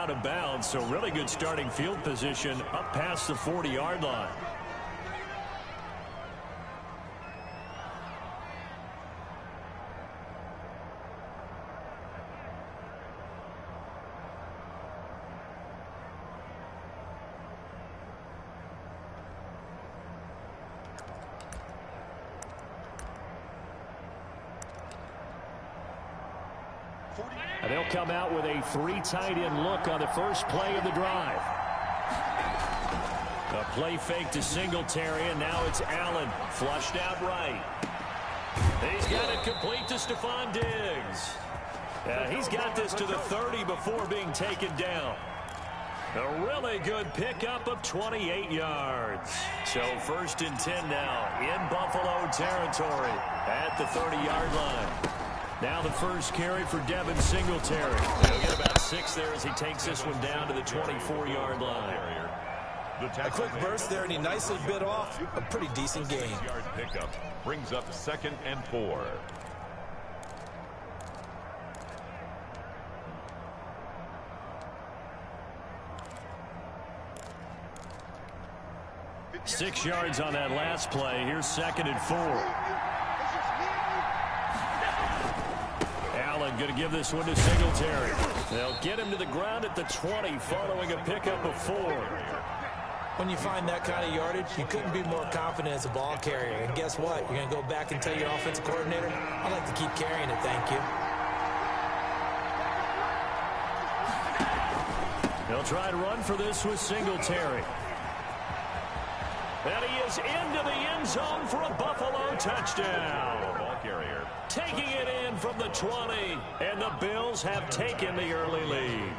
out of bounds, so really good starting field position up past the 40-yard line. And they'll come out with a 3 tight end look on the first play of the drive. A play fake to Singletary, and now it's Allen. Flushed out right. He's got it complete to Stephon Diggs. He's got this to the 30 before being taken down. A really good pickup of 28 yards. So 1st and 10 now in Buffalo territory at the 30-yard line. Now the first carry for Devin Singletary. He'll get about 6 there as he takes this one down to the 24-yard line. A quick burst there, and he nicely bit off a pretty decent gain. Yard pickup brings up 2nd and 4. Six yards on that last play. Here's 2nd and 4. Allen going to give this one to Singletary. They'll get him to the ground at the 20 following a pickup of 4. When you find that kind of yardage, you couldn't be more confident as a ball carrier. And guess what? You're going to go back and tell your offensive coordinator, I'd like to keep carrying it, thank you. They'll try to run for this with Singletary. And he is into the end zone for a Buffalo touchdown. Ball carrier. Taking it in from the 20. And the Bills have taken the early lead.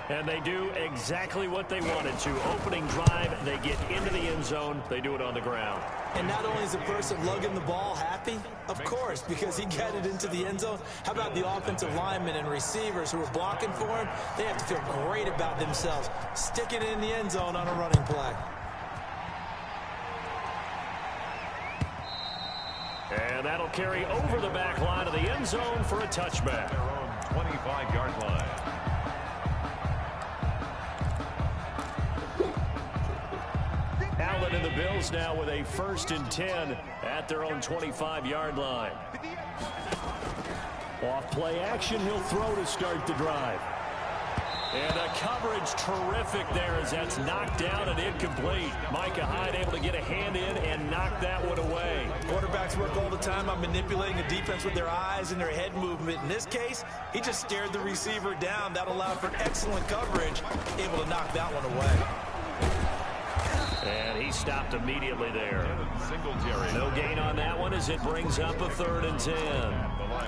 And they do exactly what they wanted to. Opening drive, they get into the end zone. They do it on the ground. And not only is the person lugging the ball happy, of course, because he got it into the end zone. How about the offensive linemen and receivers who are blocking for him? They have to feel great about themselves, sticking it in the end zone on a running play. And that'll carry over the back line of the end zone for a touchback. Their own 25-yard line. Allen and the Bills now with a 1st and 10 at their own 25-yard line. Off play action, he'll throw to start the drive. And the coverage terrific there as that's knocked down and incomplete. Micah Hyde able to get a hand in and knock that one away. Quarterbacks work all the time on manipulating the defense with their eyes and their head movement. In this case, he just stared the receiver down. That allowed for excellent coverage, able to knock that one away. And he stopped immediately there. Singletary. No gain on that one as it brings up a 3rd and 10.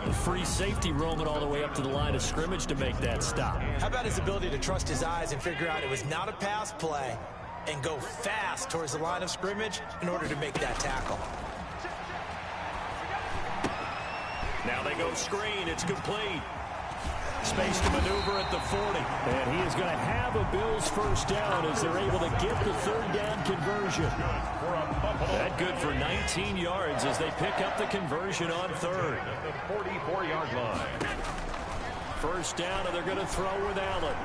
A free safety roaming all the way up to the line of scrimmage to make that stop. How about his ability to trust his eyes and figure out it was not a pass play and go fast towards the line of scrimmage in order to make that tackle. Now they go screen. It's complete. Space to maneuver at the 40. And he is going to have a Bills first down as they're able to get the 3rd down conversion. That good for 19 yards as they pick up the conversion on 3rd. At the 44-yard line. First down, and they're going to throw with Allen.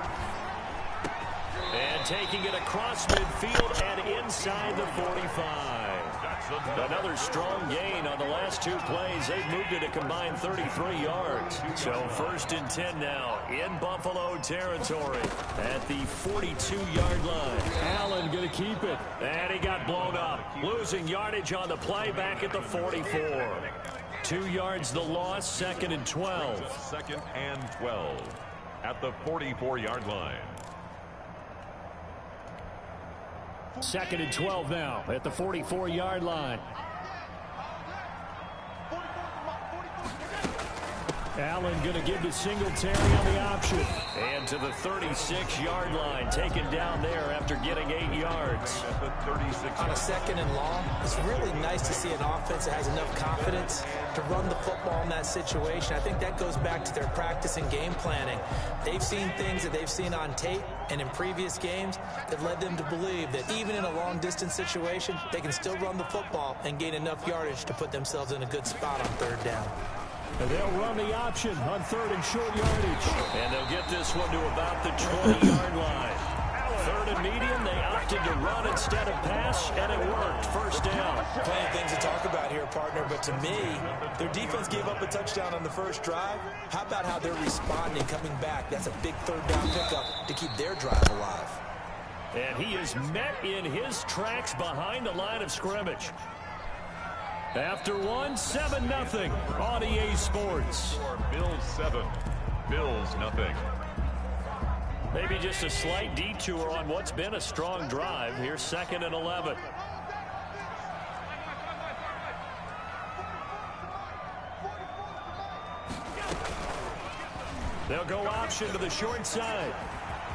And taking it across midfield and inside the 45. Another strong gain on the last 2 plays. They've moved it a combined 33 yards. So 1st and 10 now in Buffalo territory at the 42-yard line. Allen going to keep it. And he got blown up. Losing yardage on the play back at the 44. 2 yards the loss, 2nd and 12. 2nd and 12 at the 44-yard line. 2nd and 12 now at the 44-yard line. Allen going to give to Singletary on the option. And to the 36-yard line, taken down there after getting 8 yards. At the 36. On a 2nd and long, it's really nice to see an offense that has enough confidence to run the football in that situation. I think that goes back to their practice and game planning. They've seen things that they've seen on tape and in previous games that led them to believe that even in a long-distance situation, they can still run the football and gain enough yardage to put themselves in a good spot on 3rd down. And they'll run the option on 3rd and short yardage. And they'll get this one to about the 20-yard line. 3rd and medium, they opted to run instead of pass, and it worked. First down. Plenty of things to talk about here, partner, but to me, their defense gave up a touchdown on the first drive. How about how they're responding, coming back? That's a big 3rd down pickup to keep their drive alive. And he is met in his tracks behind the line of scrimmage. After one, 7-0 on EA Sports. Bills 7, Bills nothing. Maybe just a slight detour on what's been a strong drive. Here's 2nd and 11. They'll go option to the short side.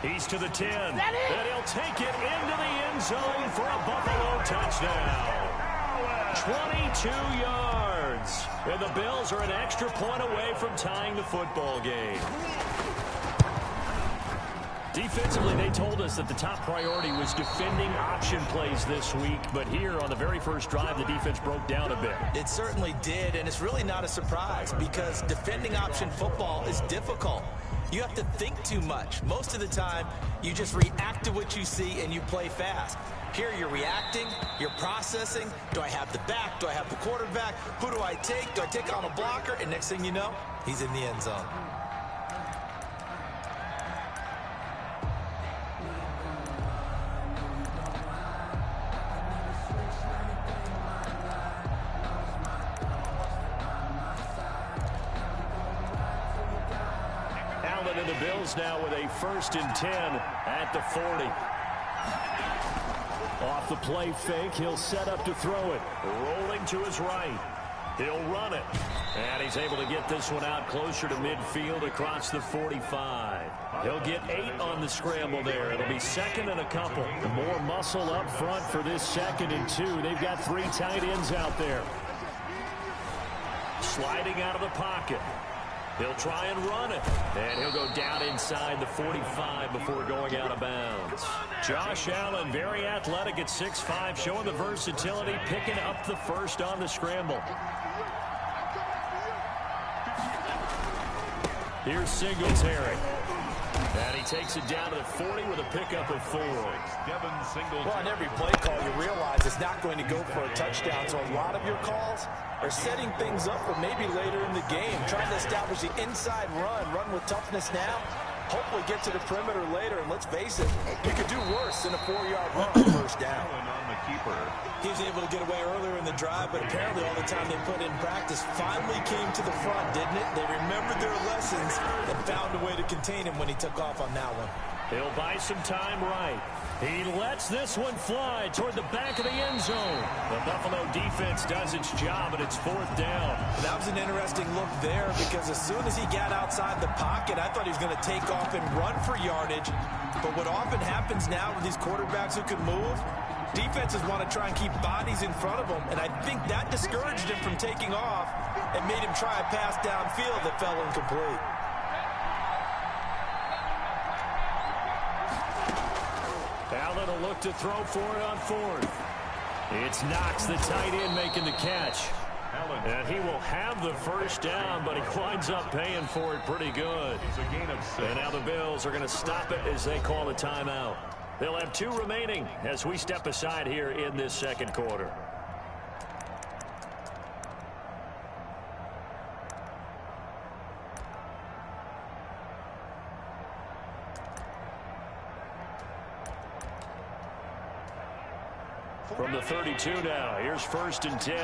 He's to the 10. And he'll take it into the end zone for a Buffalo touchdown. 22 yards. And the Bills are an extra point away from tying the football game. Defensively, they told us that the top priority was defending option plays this week. But here on the very first drive, the defense broke down a bit. It certainly did, and it's really not a surprise because defending option football is difficult. You have to think too much. Most of the time, you just react to what you see and you play fast. Here you're reacting, you're processing. Do I have the back? Do I have the quarterback? Who do I take? Do I take on a blocker? And next thing you know, he's in the end zone. Allen and the Bills now with a 1st and 10 at the 40. Off the play fake, he'll set up to throw it. Rolling to his right. He'll run it. And he's able to get this one out closer to midfield across the 45. He'll get 8 on the scramble there. It'll be 2nd and a couple. More muscle up front for this 2nd and 2. They've got 3 tight ends out there. Sliding out of the pocket. He'll try and run it. And he'll go down inside the 45 before going out of bounds. Josh Allen, very athletic at 6'5", showing the versatility, picking up the first on the scramble. Here's Singletary. And he takes it down to the 40 with a pickup of 4. Well, on every play call, you realize it's not going to go for a touchdown. So a lot of your calls are setting things up for maybe later in the game, trying to establish the inside run with toughness now, hopefully get to the perimeter later. And let's face it, you could do worse than a 4-yard run for first down. On the keeper. He was able to get away earlier in the drive, but apparently all the time they put in practice finally came to the front, didn't it? They remembered their lessons and found a way to contain him when he took off on that one. He'll buy some time right. He lets this one fly toward the back of the end zone. The Buffalo defense does its job, and it's 4th down. That was an interesting look there because as soon as he got outside the pocket, I thought he was going to take off and run for yardage. But what often happens now with these quarterbacks who can move, defenses want to try and keep bodies in front of them, and I think that discouraged him from taking off and made him try a pass downfield that fell incomplete. Allen will look to throw for it on 4th. It's Knox, the tight end, making the catch. And he will have the first down, but he winds up paying for it pretty good. And now the Bills are going to stop it as they call a timeout. They'll have 2 remaining as we step aside here in this 2nd quarter. From the 32 now, here's 1st and 10.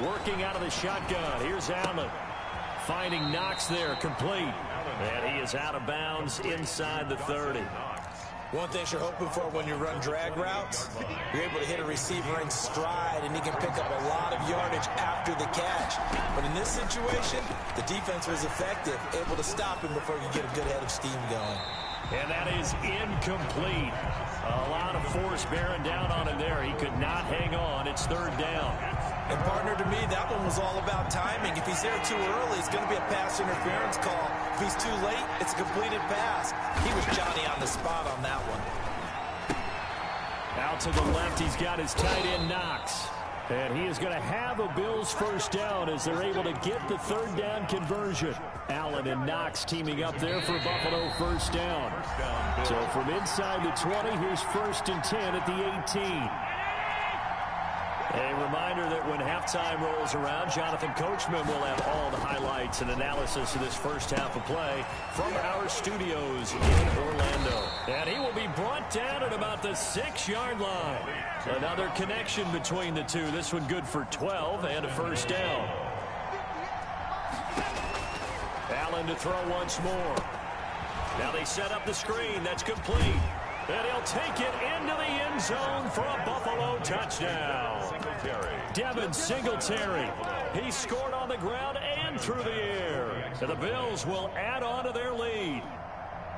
Working out of the shotgun, here's Allen. Finding Knox there, complete. And he is out of bounds inside the 30. One thing you're hoping for when you run drag routes, you're able to hit a receiver in stride, and he can pick up a lot of yardage after the catch. But in this situation, the defense was effective, able to stop him before you get a good head of steam going. And that is incomplete. A lot of force bearing down on him there. He could not hang on. It's 3rd down. And, partner, to me, that one was all about timing. If he's there too early, it's going to be a pass interference call. If he's too late, it's a completed pass. He was Johnny on the spot on that one. Out to the left, he's got his tight end, Knox. And he is going to have a Bills first down as they're able to get the third down conversion. Allen and Knox teaming up there for Buffalo first down. So from inside the 20, here's 1st and 10 at the 18. A reminder that when halftime rolls around, Jonathan Coachman will have all the highlights and analysis of this first half of play from our studios in Orlando. And he will be brought down at about the 6-yard line. Another connection between the two. This one good for 12 and a first down. Allen to throw once more. Now they set up the screen. That's complete. And he'll take it into the end zone for a Buffalo touchdown. Devin Singletary. He scored on the ground and through the air. And the Bills will add on to their lead.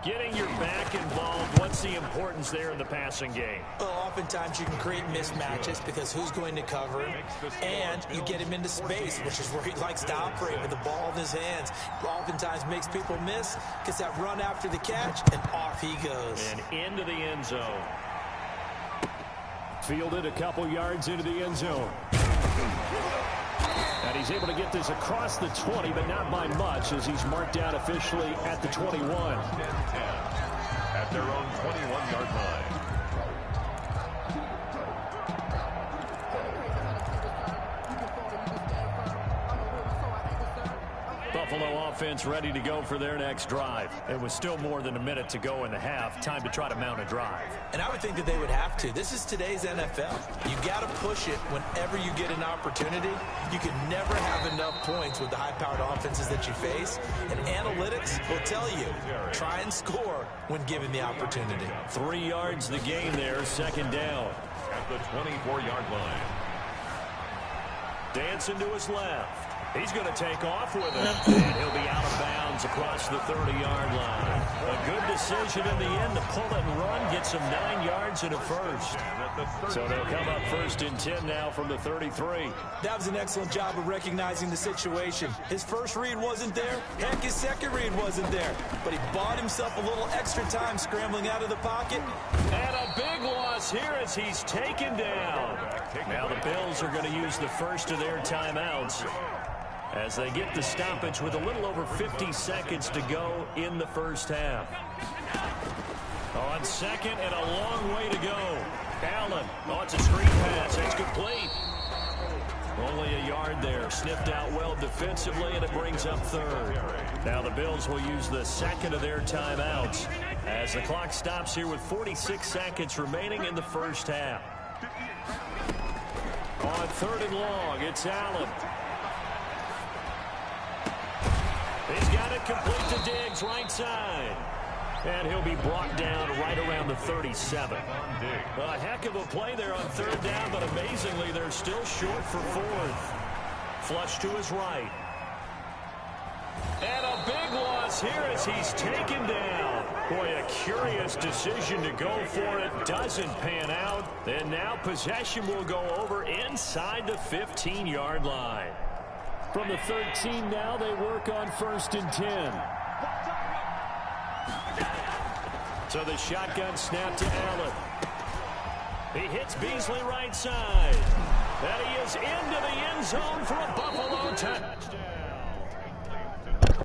Getting your back involved, what's the importance there in the passing game? Well, oftentimes you can create mismatches because who's going to cover him, and you get him into space, which is where he likes to operate with the ball in his hands. Oftentimes makes people miss, gets that run after the catch, and off he goes. And into the end zone. Fielded a couple yards into the end zone. And he's able to get this across the 20, but not by much, as he's marked down officially at the 21. At their own 21-yard line. Buffalo offense ready to go for their next drive. It was still more than a minute to go in the half. Time to try to mount a drive. And I would think that they would have to. This is today's NFL. You got to push it whenever you get an opportunity. You can never have enough points with the high-powered offenses that you face. And analytics will tell you, try and score when given the opportunity. 3 yards the game there, 2nd down. At the 24-yard line. Dancing to his left. He's going to take off with it, and he'll be out of bounds across the 30-yard line. A good decision in the end to pull it and run, get some 9 yards and a first. So they'll come up 1st and 10 now from the 33. That was an excellent job of recognizing the situation. His first read wasn't there. Heck, his second read wasn't there. But he bought himself a little extra time scrambling out of the pocket. And a big loss here as he's taken down. Now the Bills are going to use the first of their timeouts as they get the stoppage with a little over 50 seconds to go in the first half. On second and a long way to go. Allen, it's a screen pass. It's complete. Only a yard there. Sniffed out well defensively, and it brings up 3rd. Now the Bills will use the second of their timeouts as the clock stops here with 46 seconds remaining in the first half. On 3rd and long, it's Allen. He's got it complete to Diggs, right side. And he'll be brought down right around the 37. A heck of a play there on 3rd down, but amazingly, they're still short for 4th. Flush to his right. And a big loss here as he's taken down. Boy, a curious decision to go for it. Doesn't pan out. And now possession will go over inside the 15-yard line. From the 13 now, they work on 1st and 10. So the shotgun snap to Allen. He hits Beasley right side. And he is into the end zone for a Buffalo touchdown.